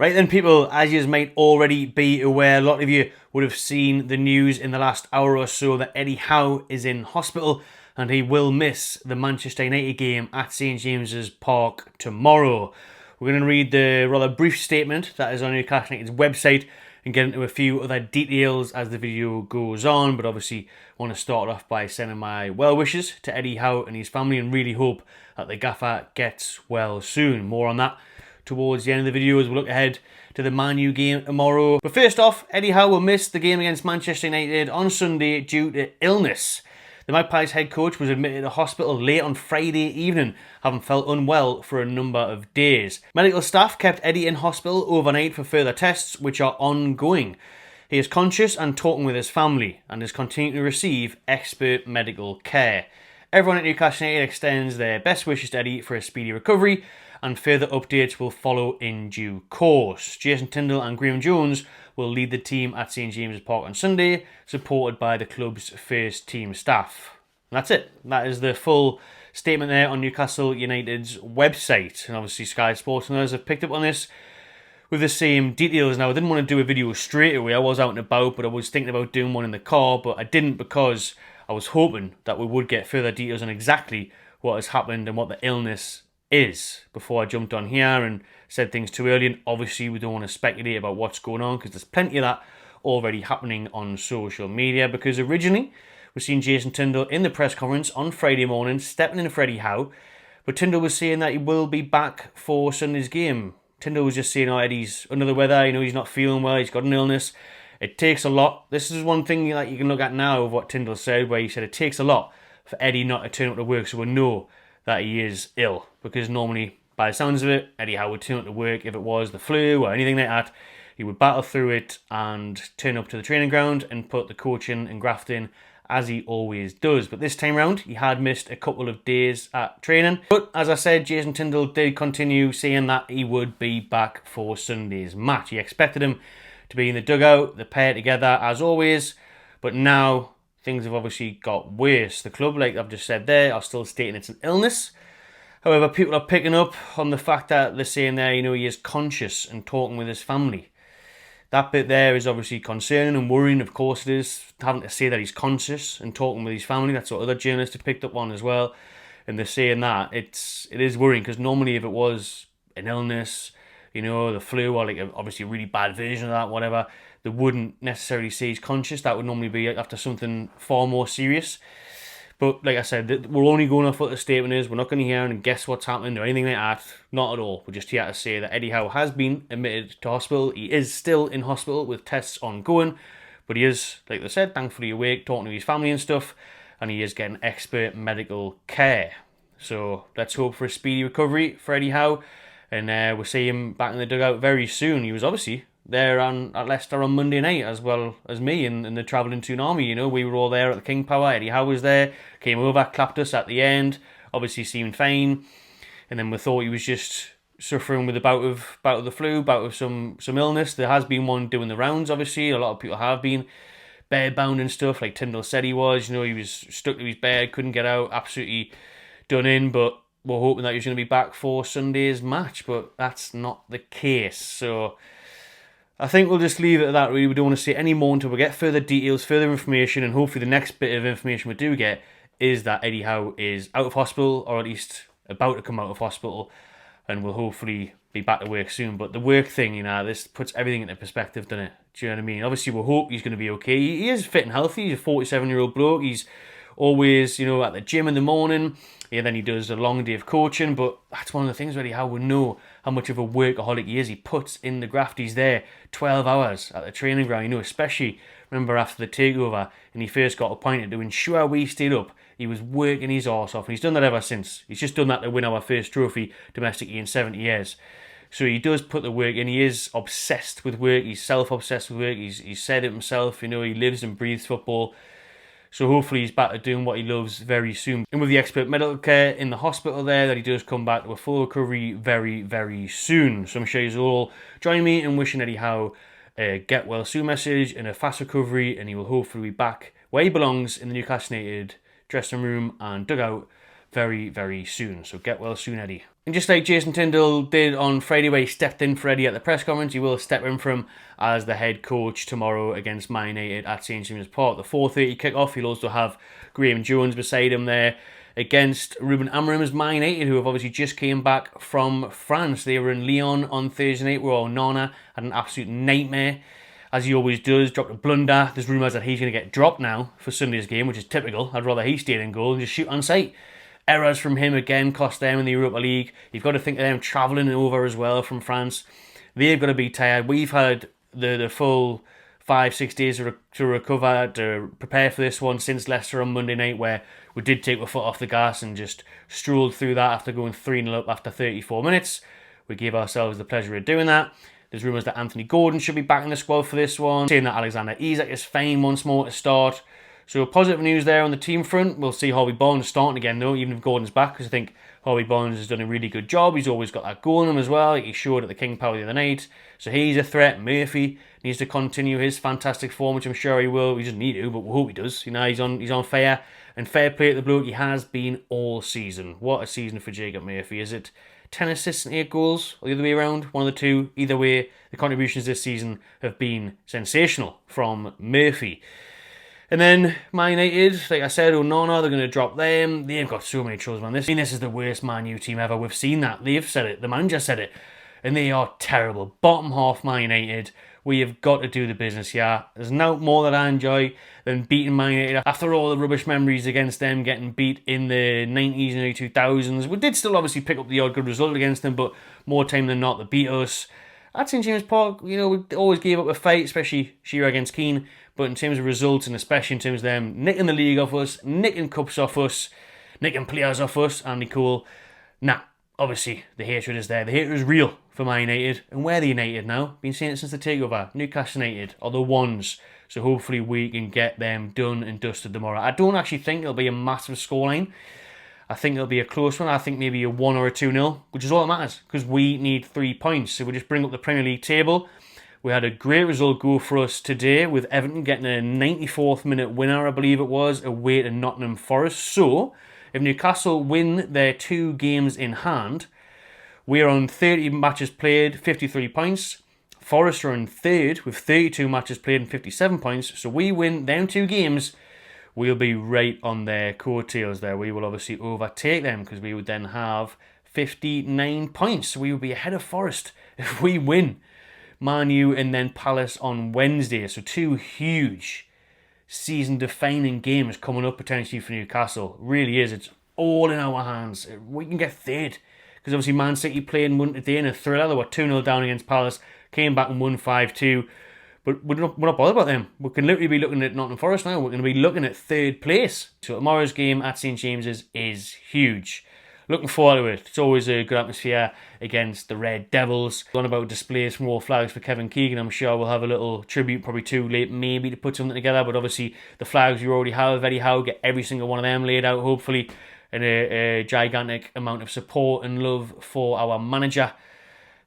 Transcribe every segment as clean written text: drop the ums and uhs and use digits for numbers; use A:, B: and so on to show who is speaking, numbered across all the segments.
A: Right then, people, as you might already be aware, a lot of you would have seen the news in the last hour or so that Eddie Howe is in hospital and he will miss the Manchester United game at St James's Park tomorrow. We're going to read the rather brief statement that is on Newcastle United's website and get into a few other details as the video goes on, but obviously want to start off by sending my well wishes to Eddie Howe and his family and really hope that the gaffer gets well soon. More on that towards the end of the video as we look ahead to the Man U game tomorrow. But first off, Eddie Howe will miss the game against Manchester United on Sunday due to illness. The Magpies head coach was admitted to hospital late on Friday evening, having felt unwell for a number of days. Medical staff kept Eddie in hospital overnight for further tests, which are ongoing. He is conscious and talking with his family, and is continuing to receive expert medical care. Everyone at Newcastle United extends their best wishes to Eddie for a speedy recovery, and further updates will follow in due course. Jason Tindall and Graham Jones will lead the team at St James's Park on Sunday, supported by the club's first team staff. And that's it. That is the full statement there on Newcastle United's website. And obviously Sky Sports and others have picked up on this with the same details. Now, I didn't want to do a video straight away. I was out and about, but I was thinking about doing one in the car, but I didn't because I was hoping that we would get further details on exactly what has happened and what the illness is before I jumped on here and said things too early. And obviously we don't want to speculate about what's going on because there's plenty of that already happening on social media, because originally we've seen Jason Tindall in the press conference on Friday morning stepping in for Eddie Howe, but Tindall was saying that he will be back for Sunday's game. Tindall was just saying, oh, Eddie's under the weather, he's not feeling well, he's got an illness. It takes a lot. This is one thing that you can look at now of what Tindall said, where he said it takes a lot for Eddie not to turn up to work, so we know that he is ill, because normally, by the sounds of it, Eddie Howe would turn up to work if it was the flu or anything like that. He would battle through it and turn up to the training ground and put the coaching and graft in as he always does. But this time round, he had missed a couple of days at training. But as I said, Jason Tindall did continue saying that he would be back for Sunday's match. He expected him to be in the dugout, the pair together as always, but now things have obviously got worse. The club, like I've just said there, are still stating it's an illness. However, people are picking up on the fact that they're saying there, he is conscious and talking with his family. That bit there is obviously concerning and worrying. Of course it is, having to say that he's conscious and talking with his family. That's what other journalists have picked up on as well. And they're saying that it is worrying, because normally if it was an illness, the flu, or like obviously a really bad version of that, whatever, they wouldn't necessarily say he's conscious. That would normally be after something far more serious. But like I said, we're only going off what the statement is. We're not going to hear and guess what's happening or anything like that. Not at all. We're just here to say that Eddie Howe has been admitted to hospital. He is still in hospital with tests ongoing. But he is, like I said, thankfully awake, talking to his family and stuff. And he is getting expert medical care. So let's hope for a speedy recovery for Eddie Howe. And we'll see him back in the dugout very soon. He was obviously there at Leicester on Monday night, as well as me and the travelling Toon Army. We were all there at the King Power. Eddie Howe was there, came over, clapped us at the end, obviously seemed fine. And then we thought he was just suffering with a bout of the flu, bout of some illness. There has been one doing the rounds, obviously. A lot of people have been bedbound and stuff, like Tindall said he was. He was stuck to his bed, couldn't get out, absolutely done in. But we're hoping that he's going to be back for Sunday's match, but that's not the case. So I think we'll just leave it at that, really. We don't want to say any more until we get further details, further information, and hopefully the next bit of information we do get is that Eddie Howe is out of hospital, or at least about to come out of hospital, and will hopefully be back to work soon. But the work thing, this puts everything into perspective, doesn't it? Do you know what I mean? Obviously, we'll hope he's going to be okay. He is fit and healthy. He's a 47-year-old bloke. He's always, at the gym in the morning. Yeah, then he does a long day of coaching, but that's one of the things where Howe would know how much of a workaholic he is. He puts in the graft. He's there 12 hours at the training ground, especially, remember after the takeover, and he first got appointed to ensure we stayed up. He was working his arse off, and he's done that ever since. He's just done that to win our first trophy domestically in 70 years. So he does put the work in. He is obsessed with work. He's self-obsessed with work. He's said it himself. He lives and breathes football. So hopefully he's back to doing what he loves very soon. And with the expert medical care in the hospital there, that he does come back to a full recovery very, very soon. So I'm sure you'll all join me in wishing Eddie Howe a get well soon message and a fast recovery, and he will hopefully be back where he belongs in the Newcastle United dressing room and dugout very, very soon. So get well soon, Eddie. And just like Jason Tyndall did on Friday where he stepped in for Eddie at the press conference, he will step in for him as the head coach tomorrow against Man United at St James's Park. The 4:30 kick-off, he'll also have Graham Jones beside him there against Ruben Amorim's Man United, who have obviously just came back from France. They were in Lyon on Thursday night, where Onana had an absolute nightmare, as he always does, dropped a blunder. There's rumours that he's going to get dropped now for Sunday's game, which is typical. I'd rather he stayed in goal and just shoot on sight. Errors from him again cost them in the Europa League. You've got to think of them travelling over as well from France. They've got to be tired. We've had the full 5-6 days to recover, to prepare for this one since Leicester on Monday night, where we did take our foot off the gas and just strolled through that after going 3-0 up after 34 minutes. We gave ourselves the pleasure of doing that. There's rumours that Anthony Gordon should be back in the squad for this one, saying that Alexander Isak is fine once more to start. So positive news there on the team front. We'll see Howe Barnes starting again though, even if Gordon's back, because I think Howe Barnes has done a really good job. He's always got that goal in him as well, like he showed at the King Power the other night. So he's a threat. Murphy needs to continue his fantastic form, which I'm sure he will. He doesn't need to, but we hope he does. You know, he's on fire, and fair play to the bloke. He has been all season. What a season for Jacob Murphy. Is it 10 assists and 8 goals, or the other way around? One of the two. Either way, the contributions this season have been sensational from Murphy. And then Man United, like I said, Onana, they're going to drop them. They've got so many troubles, man. This is the worst Man U team ever. We've seen that. They've said it. The manager said it. And they are terrible. Bottom half Man United. We have got to do the business here. There's no more that I enjoy than beating Man United. After all the rubbish memories against them, getting beat in the 90s and early 2000s. We did still obviously pick up the odd good result against them, but more time than not, they beat us. At St James's Park, you know, we always gave up a fight, especially Shearer against Keane. But in terms of results, and especially in terms of them nicking the league off us, nicking cups off us, nicking players off us, Andy Cole, nah, obviously the hatred is there. The hatred is real for Man United. And we're the United now. Been saying it since the takeover. Newcastle United are the ones. So hopefully we can get them done and dusted tomorrow. I don't actually think it'll be a massive scoreline. I think it'll be a close one. I think maybe a 1 or a 2-0, which is all that matters, because we need 3 points. So we just bring up the Premier League table. We had a great result go for us today, with Everton getting a 94th minute winner, I believe it was, away to Nottingham Forest. So, if Newcastle win their 2 games in hand, we're on 30 matches played, 53 points. Forest are in third with 32 matches played and 57 points. So we win them 2 games, we'll be right on their coattails there. We will obviously overtake them, because we would then have 59 points. So we would be ahead of Forest if we win. Man U and then Palace on Wednesday. So 2 huge season-defining games coming up potentially for Newcastle. It really is. It's all in our hands. We can get third. Because obviously Man City played and won today in a thriller. They were 2-0 down against Palace. Came back and won 5-2. But we're not bothered about them. We can literally be looking at Nottingham Forest now. We're going to be looking at 3rd place. So tomorrow's game at St James's is huge. Looking forward to it. It's always a good atmosphere against the Red Devils. On about displays from all flags for Kevin Keegan. I'm sure we'll have a little tribute, probably too late maybe, to put something together. But obviously the flags you already have, Eddie Howe, get every single one of them laid out, hopefully. And a gigantic amount of support and love for our manager,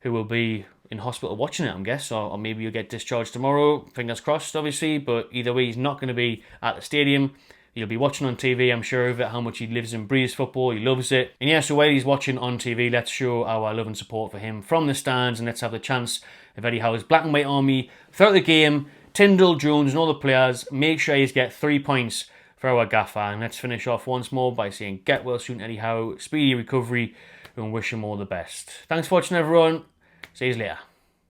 A: who will be in hospital watching it, I guess. Or maybe you'll get discharged tomorrow. Fingers crossed, obviously. But either way, he's not going to be at the stadium. He'll be watching on TV, I'm sure of it, how much he lives and breathes football. He loves it. And yeah, so while he's watching on TV, let's show our love and support for him from the stands, and let's have the chance of Eddie Howe's black and white army throughout the game. Tyndall, Jones and all the players, make sure he's get 3 points for our gaffer. And let's finish off once more by saying get well soon, Eddie Howe. Speedy recovery, and wish him all the best. Thanks for watching, everyone. See you later.